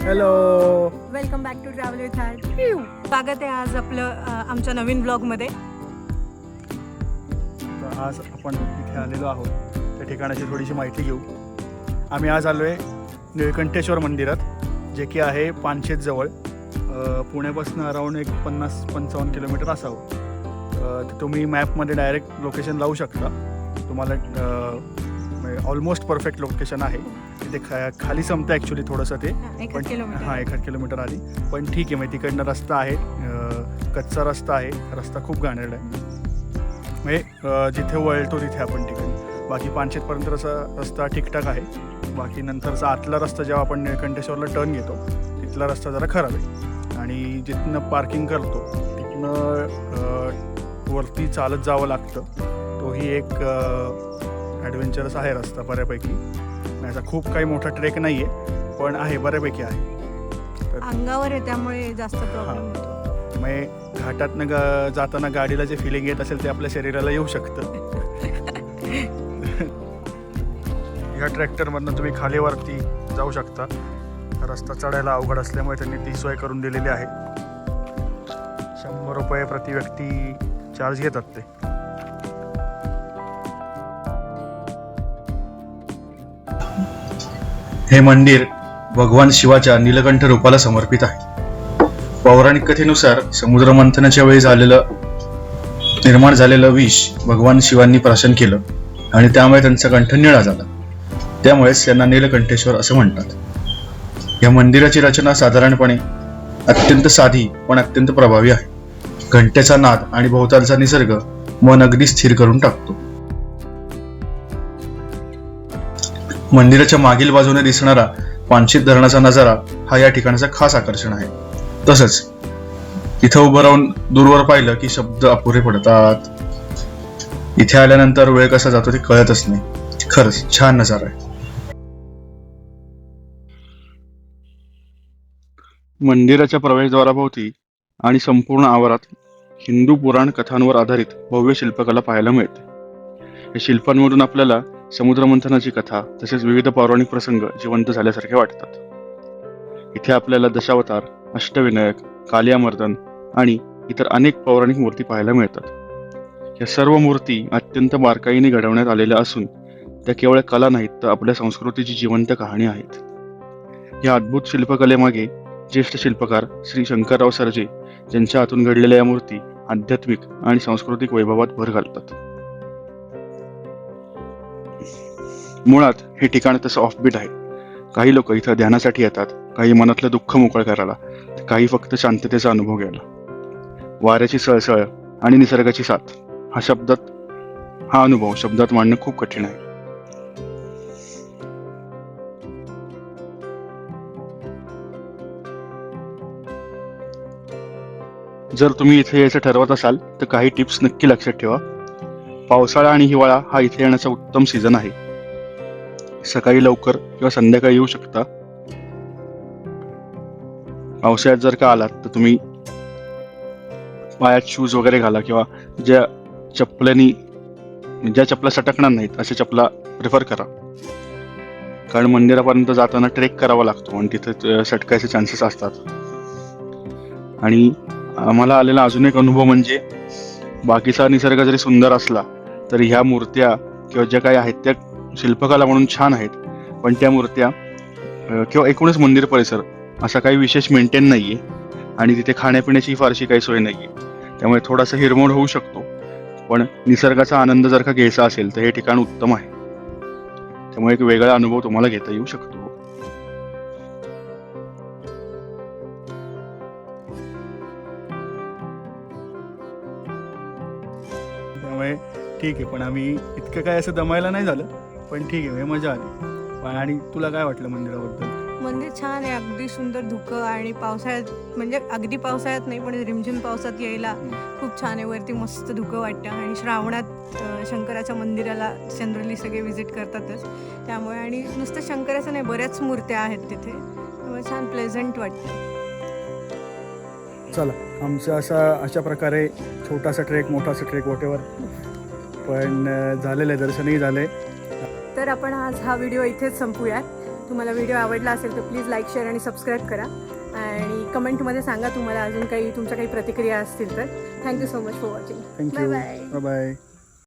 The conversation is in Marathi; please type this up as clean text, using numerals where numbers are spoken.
Hello, welcome back to travel with heart. स्वागत आहे आज आपलं आमच्या नवीन ब्लॉगमध्ये. आज आपण इथे आलेलो आहोत. त्या ठिकाणाची थोडीशी माहिती घेऊ. आम्ही आज आलो आहे निळकंठेश्वर मंदिरात, जे की आहे पानशेतजवळ. पुण्यापासून अराऊंड एक 50-55 किलोमीटर असावं. तर तुम्ही मॅपमध्ये डायरेक्ट लोकेशन लावू शकता. तुम्हाला ऑलमोस्ट परफेक्ट लोकेशन आहे. तिथे खाली संपतं ॲक्च्युली थोडंसं ते, पण 1 किलोमीटर आधी. पण ठीक आहे, मग तिकडनं रस्ता आहे, कच्चा रस्ता आहे. रस्ता खूप घाणेरडा आहे. म्हणजे जिथे वळतो तिथे आपण ठिकाणी. बाकी पानशेतपर्यंत रस्ता ठीकठाक आहे. बाकी नंतरचा आतला रस्ता जेव्हा आपण निळकंठेश्वरला टर्न घेतो तिथला रस्ता जरा खराब आहे. आणि जिथनं पार्किंग करतो तिथनं वरती चालत जावं लागतं. तोही एक ॲडव्हेंचरस आहे रस्ता बऱ्यापैकी. याचा खूप काही मोठा ट्रेक नाही आहे, पण आहे, बऱ्यापैकी आहे. तर अंगावर आहे त्यामुळे जास्त प्रॉब्लेम होतो. मग घाटातनं जाताना गाडीला जे फिलिंग येत असेल ते आपल्या शरीराला येऊ शकतं. ह्या ट्रॅक्टरमधनं तुम्ही खालीवरती जाऊ शकता. रस्ता चढायला अवघड असल्यामुळे त्यांनी ती सोय करून दिलेली आहे. 100 रुपये प्रति व्यक्ती चार्ज घेतात ते. हे मंदिर भगवान शिवाच्या नीलकंठ रूपाला समर्पित आहे. पौराणिक कथेनुसार समुद्र मंथनाच्या वेळी निर्माण झालेलं विष भगवान शिवांनी प्राशन केलं आणि त्यामुळे त्यांचा कंठ निळा झाला. त्यामुळेच यांना नीलकंठेश्वर असं म्हणतात. या मंदिराची रचना साधारणपणे अत्यंत साधी पण अत्यंत प्रभावी आहे. घंटेचा नाद आणि भोवतालचा निसर्ग मन अगदी स्थिर करून टाकतो. मंदिराच्या मागील बाजूने दिसणारा पानशेत धरणाचा नजारा हा या ठिकाणाचा खास आकर्षण आहे. तसंच इथं उभं राहून दूरवर पाहिलं की शब्द अपुरे पडतात. इथे आल्यानंतर वेळ कसा जातो ते कळतच नाही. खरंच छान नजारा आहे. मंदिराच्या प्रवेशद्वाराभोवती आणि संपूर्ण आवारात हिंदू पुराण कथांवर आधारित भव्य शिल्पकला पाहायला मिळते. या शिल्पांमधून आपल्याला समुद्रमंथनाची कथा तसेच विविध पौराणिक प्रसंग जिवंत झाल्यासारखे वाटतात. इथे आपल्याला दशावतार, अष्टविनायक, कालियामर्दन आणि इतर अनेक पौराणिक मूर्ती पाहायला मिळतात. या सर्व मूर्ती अत्यंत बारकाईने घडवण्यात आलेल्या असून त्या केवळ कला नाहीत, तर आपल्या संस्कृतीची जिवंत कहाणी आहेत. या अद्भुत शिल्पकलेमागे ज्येष्ठ शिल्पकार श्री शंकरराव सरजे यांच्या हातून घडलेल्या या मूर्ती आध्यात्मिक आणि सांस्कृतिक वैभवात भर घालतात. मुळात हे ठिकाण तसं ऑफबीट आहे. काही लोक इथं ध्यानासाठी येतात, काही मनातलं दुःख मोकळं करायला, काही फक्त शांततेचा अनुभव घ्यायला. वाऱ्याची सळसळ आणि निसर्गाची साथ हा अनुभव शब्दात मांडणं खूप कठीण आहे. जर तुम्ही इथे यायचं ठरवत असाल तर काही टिप्स नक्की लक्षात ठेवा. पावसाळा आणि हिवाळा हा इथे येण्याचा उत्तम सीझन आहे. सकाळी लवकर किंवा संध्याकाळी येऊ शकता. पावसाळ्यात जर का आलात तर तुम्ही पायात शूज वगैरे घाला किंवा ज्या चपला सटकणार नाहीत अशा चपला प्रिफर करा. कारण मंदिरापर्यंत जाताना ट्रेक करावा लागतो आणि तिथे सटकायचे चान्सेस असतात. आणि आम्हाला आलेला अजून एक अनुभव म्हणजे बाकीचा निसर्ग जरी सुंदर असला तरी ह्या मूर्त्या किंवा ज्या काही आहेत त्या शिल्पकला म्हणून छान आहेत, पण त्या मूर्त्या किंवा एकूणच मंदिर परिसर असा काही विशेष मेंटेन नाहीये आणि तिथे खाण्यापिण्याची फारशी काही सोय नाहीये. त्यामुळे थोडासा हिरमोड होऊ शकतो. पण निसर्गाचा आनंद जर का घ्यायचा असेल तर हे ठिकाण उत्तम आहे. त्यामुळे एक वेगळा अनुभव तुम्हाला घेता येऊ शकतो. त्यामुळे ठीक आहे, पण आम्ही इतकं काय असं दमायला नाही झालं, पण ठीक आहे, मजा आली. आणि तुला काय वाटलं मंदिराबद्दल? मंदिर छान आहे, अगदी सुंदर. धुकं आणि पावसाळ्यात म्हणजे अगदी पावसाळ्यात नाही पण रिमझिम पावसात यायला खूप छान आहे. वरती मस्त धुकं वाटतं आणि श्रावणात शंकराच्या मंदिराला जनरली सगळे व्हिजिट करतातच. त्यामुळे आणि नुसतं शंकराचं नाही, बऱ्याच मूर्त्या आहेत तिथे. त्यामुळे छान प्लेझंट वाटतं. चला, आमचं अशा प्रकारे छोटासा ट्रेक, मोठासा ट्रेक, वॉटेवर, पण झालेलं आहे, दर्शनही झाले. तर आपण आज हा व्हिडिओ इथेच संपूयात. तुम्हाला व्हिडिओ आवडला असेल तर प्लीज लाईक शेअर आणि सबस्क्राईब करा आणि कमेंटमध्ये सांगा तुम्हाला अजून काही तुमच्या काही प्रतिक्रिया असतील तर. Thank you so much for watching. Thank you. Bye bye. Bye.